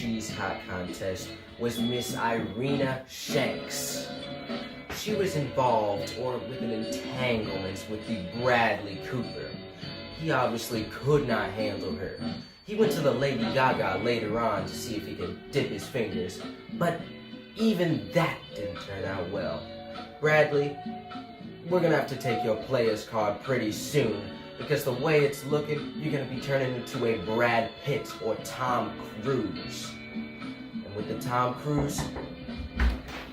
She's Hot contest was Miss Irina Shanks. She was involved with an entanglement with the Bradley Cooper. He obviously could not handle her. He went to the Lady Gaga later on to see if he could dip his fingers, but even that didn't turn out well. Bradley, we're gonna have to take your player's card pretty soon, because the way it's looking, you're gonna be turning into a Brad Pitt or Tom Cruise. And with the Tom Cruise,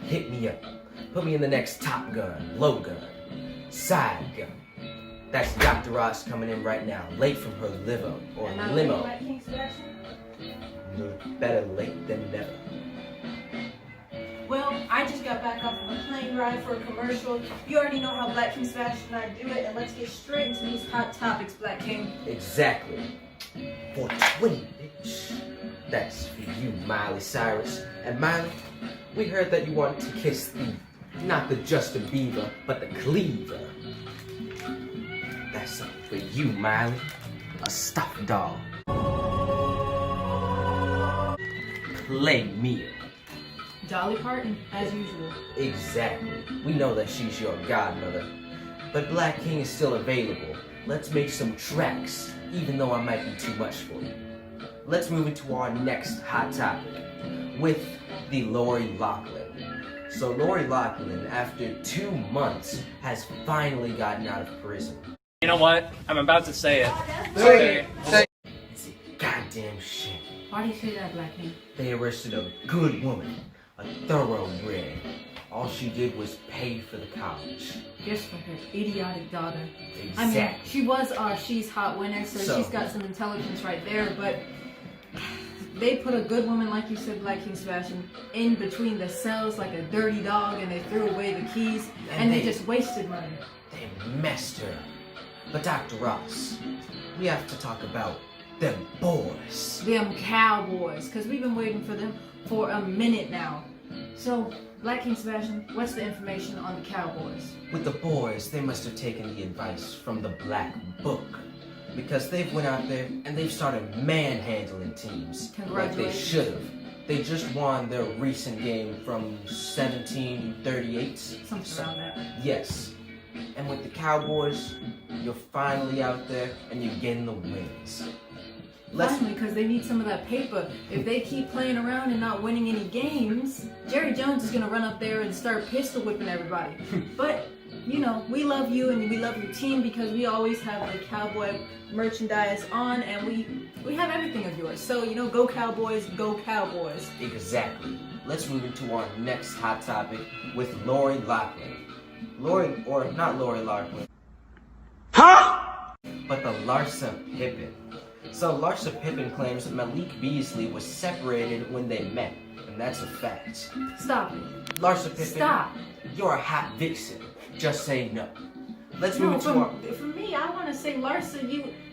hit me up. Put me in the next Top Gun, low gun, side gun. That's Dr. Ross coming in right now, late from her limo, or limo. Better late than never. Well, I just got back off of a plane ride for a commercial. You already know how Black King's Fashion and I do it, and let's get straight into these hot topics, Black King. Exactly. 420, bitch. That's for you, Miley Cyrus. And Miley, we heard that you wanted to kiss not the Justin Bieber, but the Cleaver. That's something for you, Miley. A stuffed doll. Play Mia. Dolly Parton, as usual. Exactly. We know that she's your godmother. But Black King is still available. Let's make some tracks, even though I might be too much for you. Let's move into our next hot topic with the Lori Loughlin. So Lori Loughlin, after 2 months, has finally gotten out of prison. You know what? I'm about to say it. It's a goddamn shame. Why do you say that, Black King? They arrested a good woman, a thoroughbred. All she did was pay for the college. Just for her idiotic daughter. Exactly. I mean, she was our She's Hot winner, so she's got some intelligence right there, but they put a good woman, like you said, Black King's Fashion, in between the cells like a dirty dog, and they threw away the keys, and they just wasted money. They messed her. But Dr. Ross, we have to talk about them boys. Them cowboys, because we've been waiting for them for a minute now. So, Black King's Fashion, what's the information on the cowboys? With the boys, they must have taken the advice from the Black Book, because they've went out there and they've started manhandling teams like they should have. They just won their recent game from 1738. Something around that. Yes. And with the Cowboys, you're finally out there and you're getting the wins. Finally, because they need some of that paper. If they keep playing around and not winning any games, Jerry Jones is going to run up there and start pistol whipping everybody. But, you know, we love you and we love your team because we always have the Cowboy merchandise on, and we have everything of yours. So, you know, go Cowboys, go Cowboys. Exactly. Let's move into our next hot topic with Lori Loughlin. Not Lori Loughlin. Huh? But the Larsa Pippen. So Larsa Pippen claims that Malik Beasley was separated when they met, and that's a fact. Stop it. Larsa Pippen, Stop. You're a hot vixen. Just say no. Let's move into our... For me, I want to say, Larsa,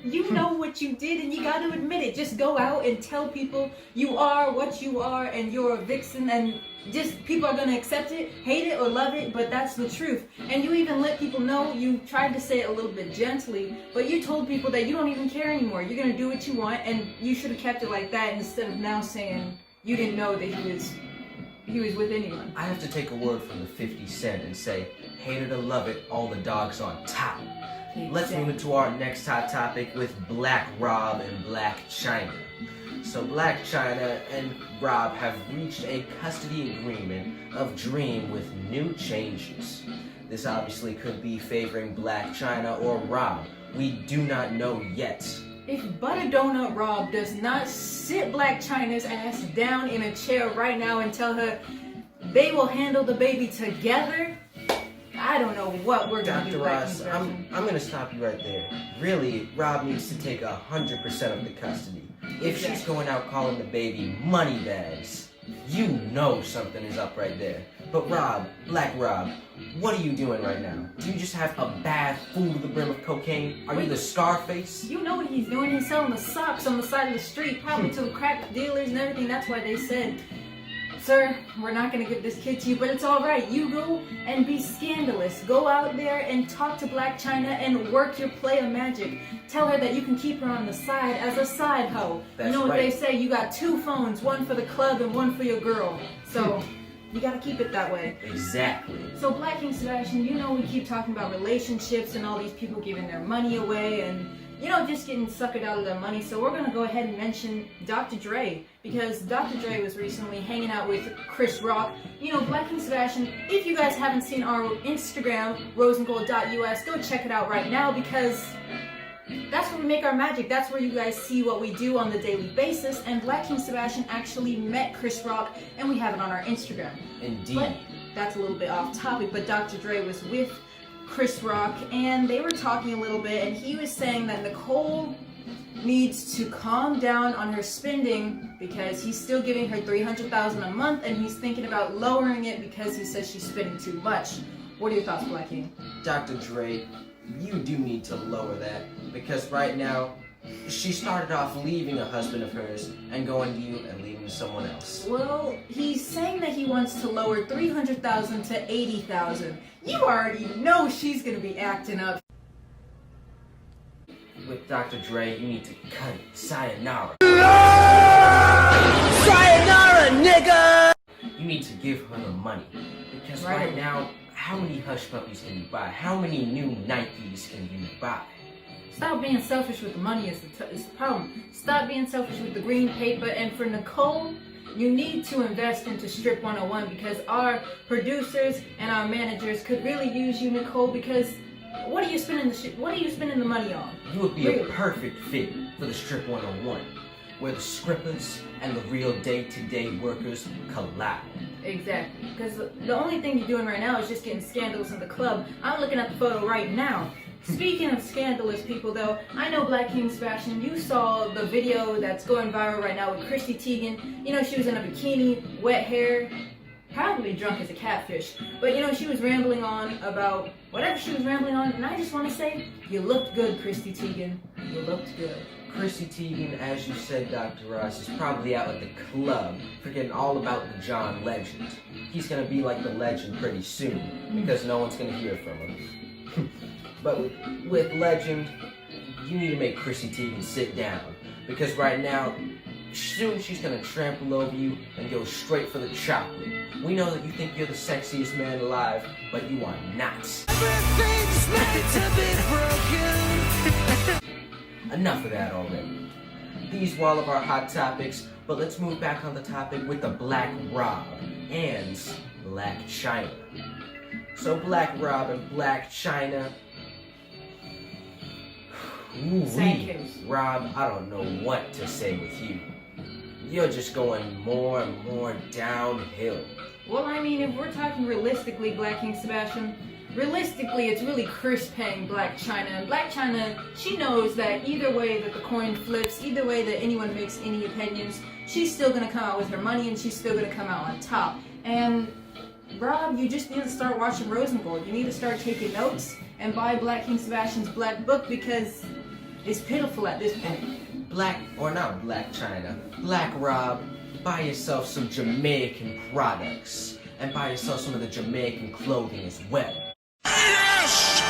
you know what you did, and you got to admit it. Just go out and tell people you are what you are, and you're a vixen, and just people are going to accept it, hate it or love it, but that's the truth. And you even let people know, you tried to say it a little bit gently, but you told people that you don't even care anymore. You're going to do what you want, and you should have kept it like that instead of now saying you didn't know that he was with anyone. I have to take a word from the 50 Cent and say, hate it or love it, all the dogs on top. Exactly. Let's move into our next hot topic with Black Rob and Black China. So Black China and Rob have reached a custody agreement of Dream with new changes. This obviously could be favoring Black China or Rob. We do not know yet. If Butter Donut Rob does not sit Black China's ass down in a chair right now and tell her they will handle the baby together, I don't know what we're going to do. Dr. Ross, I'm going to stop you right there. Really, Rob needs to take 100% of the custody. If she's going out calling the baby money bags, you know something is up right there. But Rob, Black Rob, what are you doing right now? Do you just have a bad full to the brim of cocaine? Are you the Scarface? You know what he's doing. He's selling the socks on the side of the street, probably to the crack dealers and everything. That's why they said sir, we're not gonna give this kid to you, but it's all right. You go and be scandalous. Go out there and talk to Blac Chyna and work your play of magic. Tell her that you can keep her on the side as a side hoe. That's you know what right. they say, you got 2 phones, one for the club and one for your girl. So, you gotta keep it that way. Exactly. So Black King Sebastian, you know we keep talking about relationships and all these people giving their money away and, you know, just getting suckered out of their money. So we're going to go ahead and mention Dr. Dre, because Dr. Dre was recently hanging out with Chris Rock. You know, Black King Sebastian, if you guys haven't seen our Instagram, roseandgold.us, go check it out right now, because that's where we make our magic. That's where you guys see what we do on the daily basis. And Black King Sebastian actually met Chris Rock, and we have it on our Instagram. Indeed. But that's a little bit off topic, but Dr. Dre was with Chris Rock, and they were talking a little bit, and he was saying that Nicole needs to calm down on her spending because he's still giving her $300,000 a month, and he's thinking about lowering it because he says she's spending too much. What are your thoughts, Black King? Dr. Dre, you do need to lower that, because right now, she started off leaving a husband of hers and going to you and leaving someone else. Well, he's saying that he wants to lower $300,000 to $80,000. You already know she's gonna be acting up. With Dr. Dre, you need to cut it. Sayonara. Sayonara, nigga! You need to give her the money. Because Right. right now, how many hush puppies can you buy? How many new Nikes can you buy? Stop being selfish with the money is the problem. Stop being selfish with the green paper. And for Nicole, you need to invest into Strip 101, because our producers and our managers could really use you, Nicole, because what are you spending the money on? You would be Really? a perfect fit for the Strip 101, where the scrippers and the real day-to-day workers collide. Exactly. Because the only thing you're doing right now is just getting scandalous in the club. I'm looking at the photo right now. Speaking of scandalous people, though, I know Black King Sebastian, you saw the video that's going viral right now with Chrissy Teigen. You know, she was in a bikini, wet hair, probably drunk as a catfish. But, you know, she was rambling on about whatever she was rambling on, and I just want to say, you looked good, Chrissy Teigen. You looked good. Chrissy Teigen, as you said, Dr. Ross, is probably out at the club forgetting all about the John Legend. He's gonna be like the legend pretty soon, because no one's gonna hear from him. But with Legend, you need to make Chrissy Teigen sit down, because right now, soon she's gonna trample over you and go straight for the chocolate. We know that you think you're the sexiest man alive, but you are not. Everything's meant to be broken. Enough of that already. These were all of our hot topics, but let's move back on the topic with the Black Rob and Blac Chyna. So Black Rob and Blac Chyna. Sandcase. Rob, I don't know what to say with you. You're just going more and more downhill. Well, I mean, if we're talking realistically, Black King Sebastian, realistically, it's really Chris paying Blac Chyna. And Blac Chyna, she knows that either way that the coin flips, either way that anyone makes any opinions, she's still going to come out with her money and she's still going to come out on top. And Rob, you just need to start watching Rose and Gold. You need to start taking notes and buy Black King Sebastian's Black Book, because it's pitiful at this point. Black Chyna, Black Rob, buy yourself some Jamaican products and buy yourself some of the Jamaican clothing as well. Yes!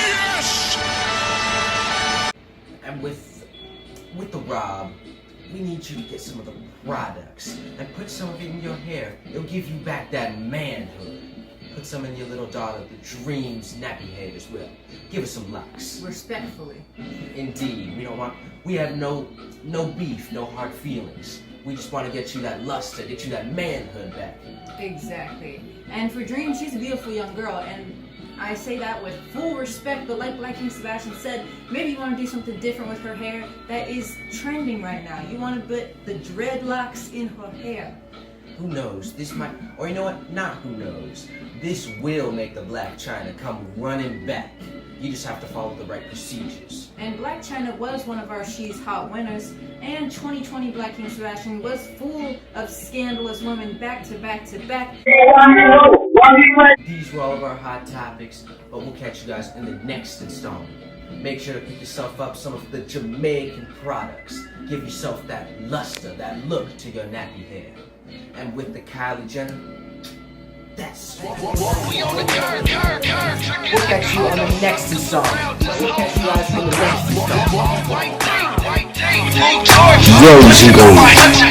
Yes! And with the Rob, we need you to get some of the products and put some of it in your hair. It'll give you back that manhood. Put some in your little daughter, the Dreams nappy hair as well. Give her some locks. Respectfully. Indeed, we have no beef, no hard feelings. We just want to get you that luster, get you that manhood back. Exactly. And for Dream, she's a beautiful young girl, and I say that with full respect, but like Black King Sebastian said, maybe you want to do something different with her hair that is trending right now. You want to put the dreadlocks in her hair. Who knows? This might, or you know what? Not who knows. This will make the Blac Chyna come running back. You just have to follow the right procedures. And Blac Chyna was one of our She's Hot winners, and 2020 Black King Sebastian was full of scandalous women back to back to back. These were all of our hot topics, but we'll catch you guys in the next installment. Make sure to pick yourself up some of the Jamaican products. Give yourself that luster, that look to your nappy hair. And with the Kylie Jenner, that's it. We'll catch you on the next song. We'll catch you guys on the next song. Rose and Gold.